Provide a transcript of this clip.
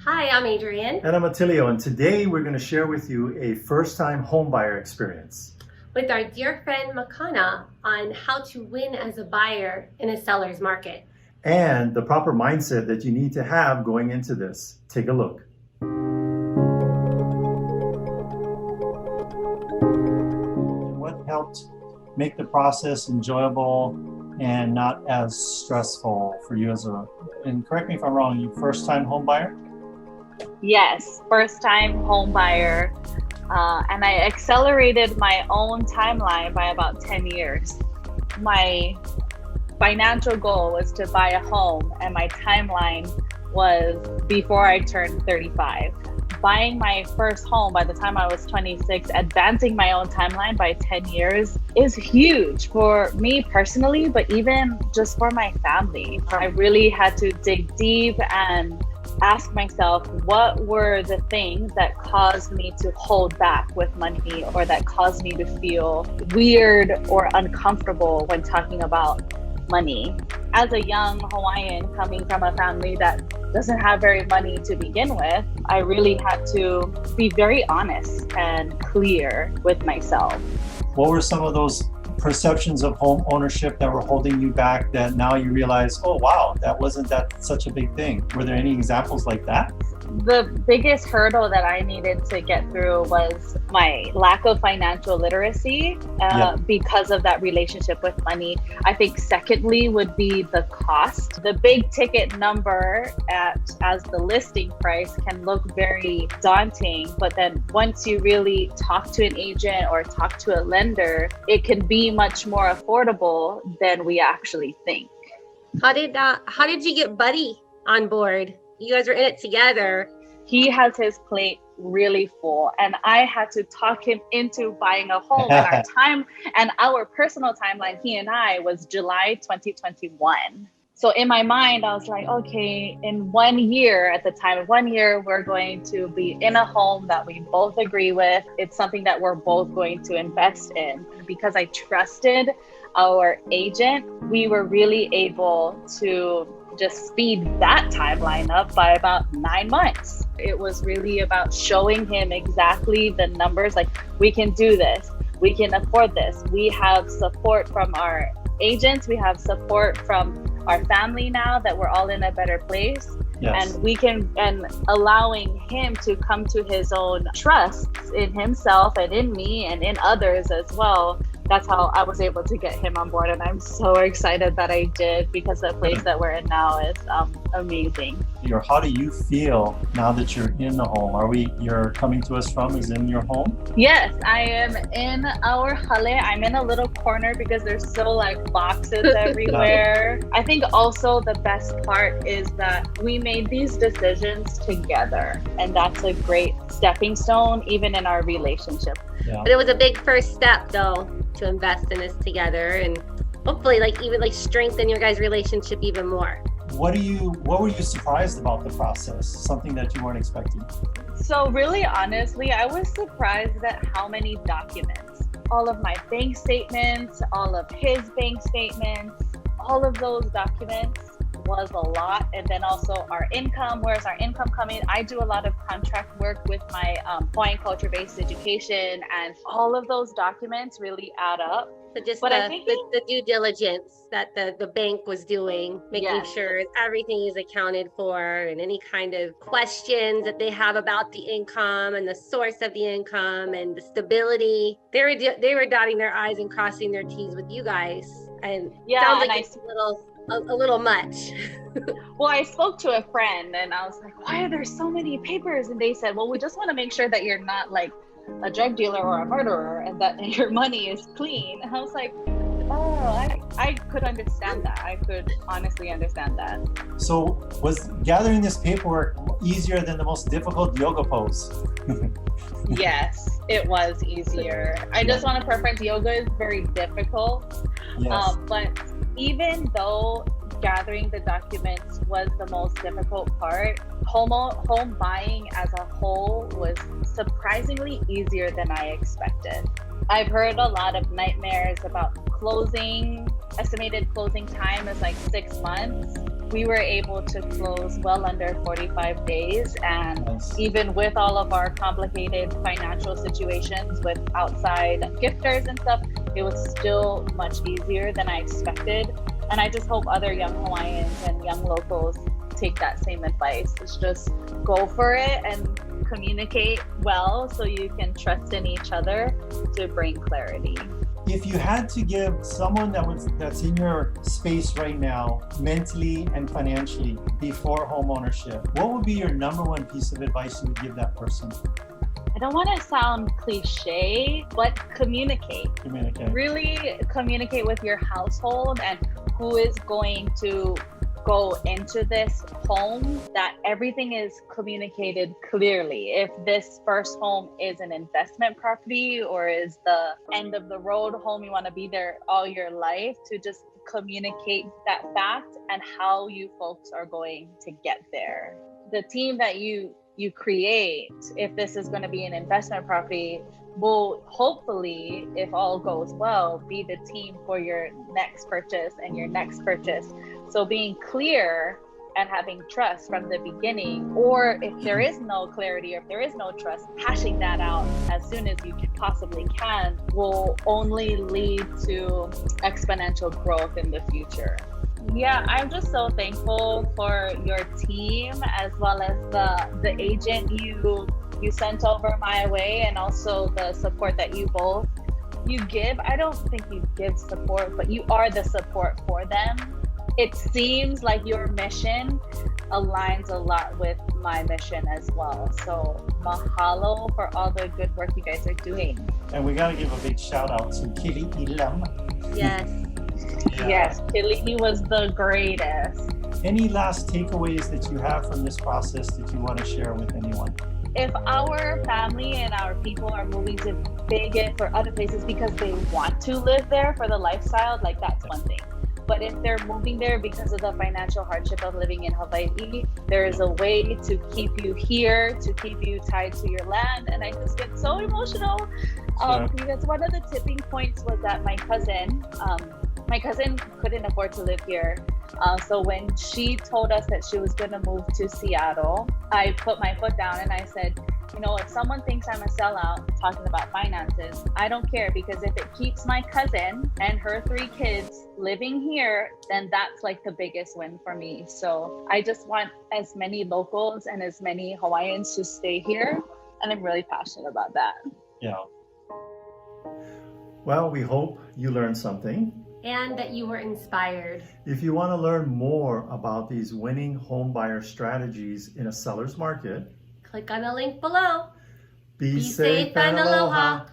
Hi, I'm Adrienne And I'm Attilio, and today we're going to share with you a first-time homebuyer experience. with our dear friend Makana on how to win as a buyer in a seller's market. And the proper mindset that you need to have going into this. Take a look. What helped make the process enjoyable and not as stressful for you and correct me if I'm wrong, you first-time homebuyer? Yes, first time home buyer. And I accelerated my own timeline by about 10 years. My financial goal was to buy a home, and my timeline was before I turned 35. Buying my first home by the time I was 26, advancing my own timeline by 10 years is huge for me personally, but even just for my family. I really had to dig deep and ask myself, what were the things that caused me to hold back with money, or that caused me to feel weird or uncomfortable when talking about money. As a young Hawaiian coming from a family that doesn't have very money to begin with, I really had to be very honest and clear with myself. What were some of those perceptions of home ownership that were holding you back that now you realize, oh wow, that wasn't such a big thing? Were there any examples like that? The biggest hurdle that I needed to get through was my lack of financial literacy because of that relationship with money. I think secondly would be the cost. The big ticket number as the listing price can look very daunting, but then once you really talk to an agent or talk to a lender, it can be much more affordable than we actually think. How did you get Buddy on board? You guys were in it together. He has his plate really full, and I had to talk him into buying a home. And our personal timeline, he and I, was July 2021. So in my mind, I was like, okay, in 1 year, at the time of 1 year, we're going to be in a home that we both agree with. It's something that we're both going to invest in. Because I trusted our agent, we were really able to just speed that timeline up by about 9 months. It was really about showing him exactly the numbers, like, we can do this, we can afford this. We have support from our agents, we have support from our family now that we're all in a better place. Yes. And allowing him to come to his own trust in himself and in me and in others as well. That's how I was able to get him on board, and I'm so excited that I did, because the place that we're in now is amazing. How do you feel now that you're in the home? You're coming to us from is in your home? Yes, I am in our hale. I'm in a little corner because there's still like boxes everywhere. I think also the best part is that we made these decisions together, and that's a great stepping stone even in our relationship. Yeah. But it was a big first step though, to invest in this together and hopefully even strengthen your guys' relationship even more. What were you surprised about the process? Something that you weren't expecting? So really, honestly, I was surprised at how many documents. All of my bank statements, all of his bank statements, all of those documents was a lot. And then also our income, where's our income coming? I do a lot of contract work with my Hawaiian culture-based education, and all of those documents really add up. So just But the due diligence that the bank was doing, making sure everything is accounted for, and any kind of questions that they have about the income and the source of the income and the stability, they were dotting their I's and crossing their T's with you guys. And sounds like it's a little much. Well, I spoke to a friend and I was like, why are there so many papers? And they said, well, we just want to make sure that you're not like a drug dealer or a murderer, and that your money is clean. And I was like, oh, I could understand that. I could honestly understand that. So was gathering this paperwork easier than the most difficult yoga pose? Yes, it was easier. I just want to preference yoga is very difficult. Yes. But even though gathering the documents was the most difficult part, home buying as a whole was surprisingly easier than I expected. I've heard a lot of nightmares about closing. Estimated closing time is like 6 months. we were able to close well under 45 days. And Nice. even with all of our complicated financial situations with outside gifters and stuff, it was still much easier than I expected. And I just hope other young Hawaiians and young locals take that same advice. It's just go for it and communicate well so you can trust in each other to bring clarity. If you had to give someone that's in your space right now, mentally and financially, before homeownership, what would be your number one piece of advice you would give that person? I don't want to sound cliche, but communicate. Communicate. Really communicate with your household and who is going to go into this home, that everything is communicated clearly. If this first home is an investment property or is the end of the road home, you want to be there all your life, to just communicate that fact and how you folks are going to get there. The team that you create, if this is going to be an investment property, will hopefully, if all goes well, be the team for your next purchase and your next purchase. So being clear and having trust from the beginning, or if there is no clarity or if there is no trust, hashing that out as soon as you possibly can will only lead to exponential growth in the future. Yeah, I'm just so thankful for your team, as well as the agent you sent over my way, and also the support that you give. I don't think you give support, but you are the support for them. It seems like your mission aligns a lot with my mission as well. So mahalo for all the good work you guys are doing. And we got to give a big shout out to Kili Ilam. Yes. Yeah. Yes, Kili was the greatest. Any last takeaways that you have from this process that you want to share with anyone? If our family and our people are moving to Vegas or other places because they want to live there for the lifestyle, like that's one thing. But if they're moving there because of the financial hardship of living in Hawaii, there is a way to keep you here, to keep you tied to your land. And I just get so emotional because one of the tipping points was that my cousin couldn't afford to live here. So when she told us that she was going to move to Seattle, I put my foot down and I said, if someone thinks I'm a sellout talking about finances, I don't care, because if it keeps my cousin and her 3 kids living here, then that's like the biggest win for me. So I just want as many locals and as many Hawaiians to stay here. And I'm really passionate about that. Yeah. Well, we hope you learned something. And that you were inspired. If you want to learn more about these winning home buyer strategies in a seller's market, Click on the link below. Be safe and aloha.